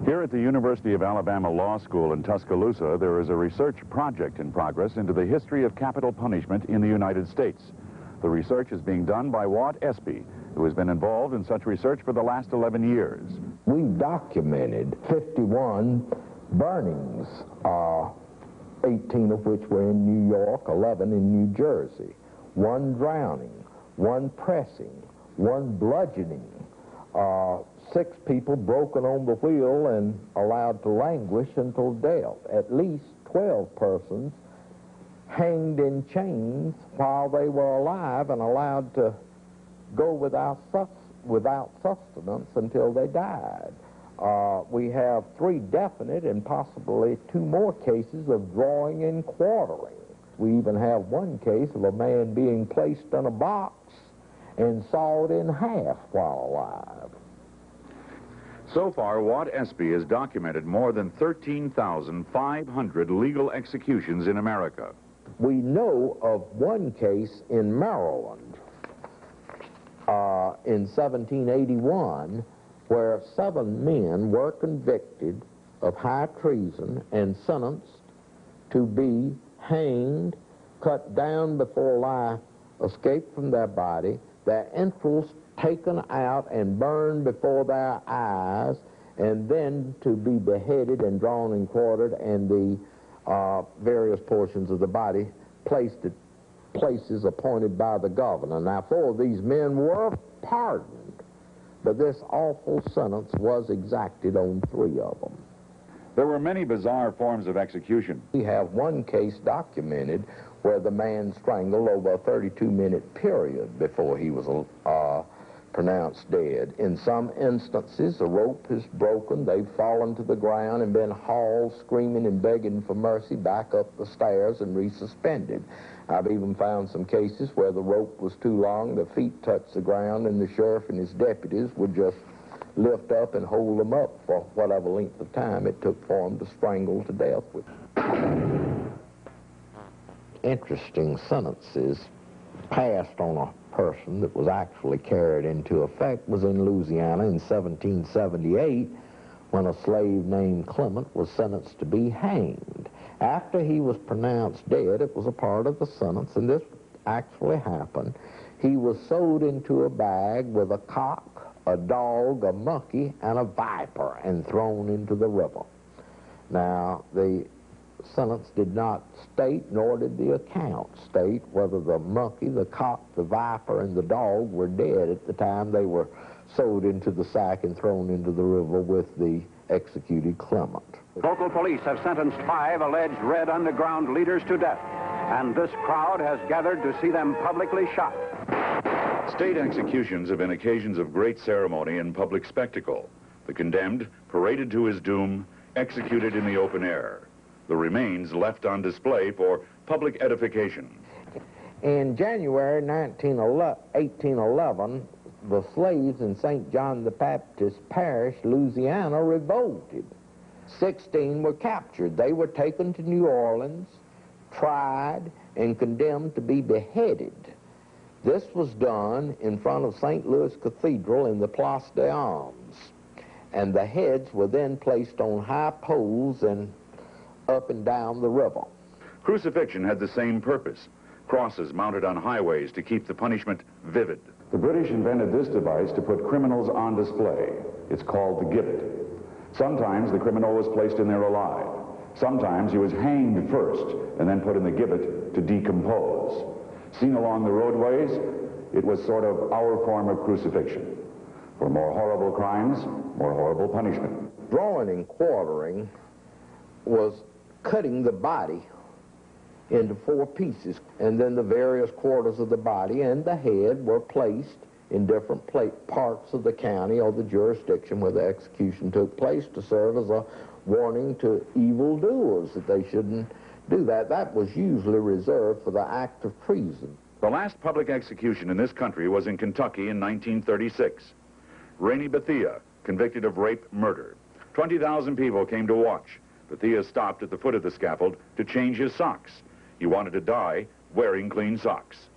Here at the University of Alabama Law School in Tuscaloosa, there is a research project in progress into the history of capital punishment in the United States. The research is being done by Espy, who has been involved in such research for the last 11 years. We've documented 51 burnings, 18 of which were in New York, 11 in New Jersey, 1 drowning, 1 pressing, 1 bludgeoning, 6 people broken on the wheel and allowed to languish until death. At least 12 persons hanged in chains while they were alive and allowed to go without sustenance until they died. We have 3 definite and possibly 2 more cases of drawing and quartering. We even have 1 case of a man being placed in a box and sawed in half while alive. So far, Espy has documented more than 13,500 legal executions in America. We know of 1 case in Maryland in 1781 where 7 men were convicted of high treason and sentenced to be hanged, cut down before life escaped from their body, their entrails taken out and burned before their eyes, and then to be beheaded and drawn and quartered, and the various portions of the body placed at places appointed by the governor. Now, 4 of these men were pardoned, but this awful sentence was exacted on 3 of them. There were many bizarre forms of execution. We have 1 case documented where the man strangled over a 32-minute period before he was pronounced dead. In some instances, the rope is broken, they've fallen to the ground and been hauled, screaming and begging for mercy, back up the stairs and resuspended. I've even found some cases where the rope was too long, the feet touched the ground, and the sheriff and his deputies would just lift up and hold them up for whatever length of time it took for them to strangle to death with. Interesting sentences passed on a person that was actually carried into effect was in Louisiana in 1778 when a slave named Clement was sentenced to be hanged. After he was pronounced dead, it was a part of the sentence, and this actually happened. He was sewed into a bag with a cock, a dog, a monkey, and a viper, and thrown into the river. Now, the sentence did not state, nor did the account state, whether the monkey, the cock, the viper, and the dog were dead at the time they were sewed into the sack and thrown into the river with the executed Clement. Local police have sentenced 5 alleged Red Underground leaders to death, and this crowd has gathered to see them publicly shot. State executions have been occasions of great ceremony and public spectacle. The condemned, paraded to his doom, executed in the open air. The remains left on display for public edification. In January 1811, the slaves in St. John the Baptist Parish, Louisiana, revolted. 16 were captured. They were taken to New Orleans, tried, and condemned to be beheaded. This was done in front of St. Louis Cathedral in the Place d'Armes, and the heads were then placed on high poles and up and down the river. Crucifixion had the same purpose. Crosses mounted on highways to keep the punishment vivid. The British invented this device to put criminals on display. It's called the gibbet. Sometimes the criminal was placed in there alive. Sometimes he was hanged first and then put in the gibbet to decompose. Seen along the roadways, it was sort of our form of crucifixion. For more horrible crimes, more horrible punishment. Drawing and quartering was cutting the body into 4 pieces, and then the various quarters of the body and the head were placed in different parts of the county or the jurisdiction where the execution took place to serve as a warning to evildoers that they shouldn't do that. That was usually reserved for the act of treason. The last public execution in this country was in Kentucky in 1936. Rainey Bethia, convicted of rape murder. 20,000 people came to watch. Bethia stopped at the foot of the scaffold to change his socks. He wanted to die wearing clean socks.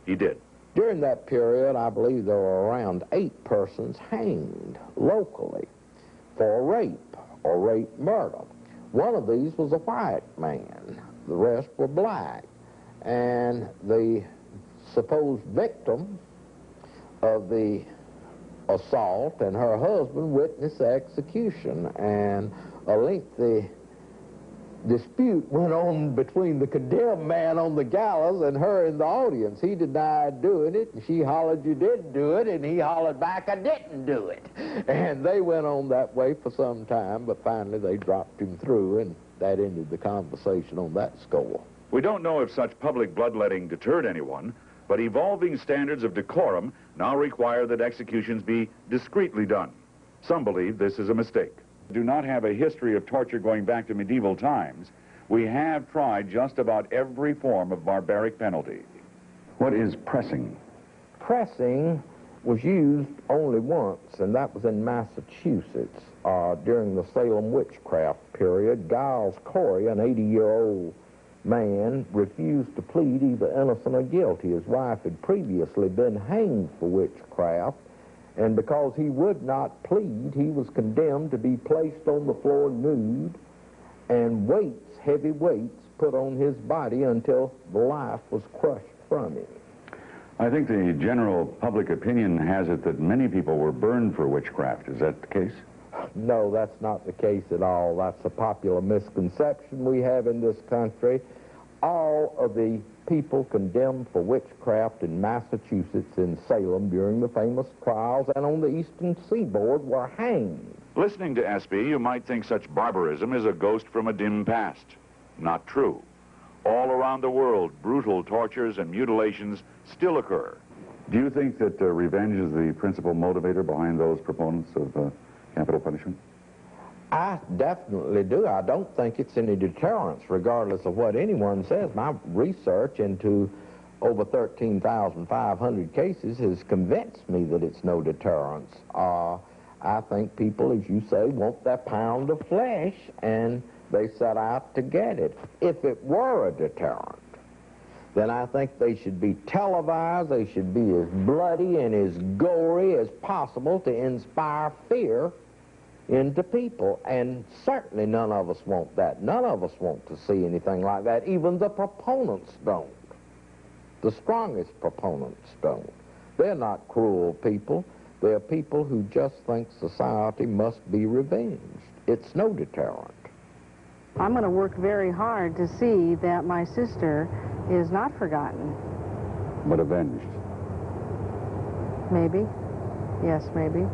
He did. During that period, I believe there were around 8 persons hanged locally for rape. or rape murder. One of these was a white man. The rest were black. And the supposed victim of the assault and her husband witnessed the execution, and a lengthy dispute went on between the condemned man on the gallows and her in the audience. He denied doing it, and she hollered, "You didn't do it," and he hollered back, "I didn't do it." And they went on that way for some time, but finally they dropped him through, and that ended the conversation on that score. We don't know if such public bloodletting deterred anyone, but evolving standards of decorum now require that executions be discreetly done. Some believe this is a mistake. We do not have a history of torture going back to medieval times. We have tried just about every form of barbaric penalty. What is pressing? Pressing was used only once, and that was in Massachusetts during the Salem witchcraft period. Giles Corey, an 80-year-old man, refused to plead either innocent or guilty. His wife had previously been hanged for witchcraft, and because he would not plead, he was condemned to be placed on the floor nude and weights, heavy weights, put on his body until the life was crushed from him. I think the general public opinion has it that many people were burned for witchcraft. Is that the case? No, that's not the case at all. That's a popular misconception we have in this country. All of the people condemned for witchcraft in Massachusetts in Salem during the famous trials and on the eastern seaboard were hanged. Listening to Espy, you might think such barbarism is a ghost from a dim past. Not true. All around the world, brutal tortures and mutilations still occur. Do you think that revenge is the principal motivator behind those proponents of capital punishment? I definitely do. I don't think it's any deterrence, regardless of what anyone says. My research into over 13,500 cases has convinced me that it's no deterrence. I think people, as you say, want that pound of flesh, and they set out to get it. If it were a deterrent, then I think they should be televised, they should be as bloody and as gory as possible to inspire fear into people, and certainly none of us want that. None of us want to see anything like that. Even the proponents don't. The strongest proponents don't. They're not cruel people. They're people who just think society must be revenged. It's no deterrent. I'm going to work very hard to see that my sister is not forgotten. But avenged? Maybe. Yes, maybe.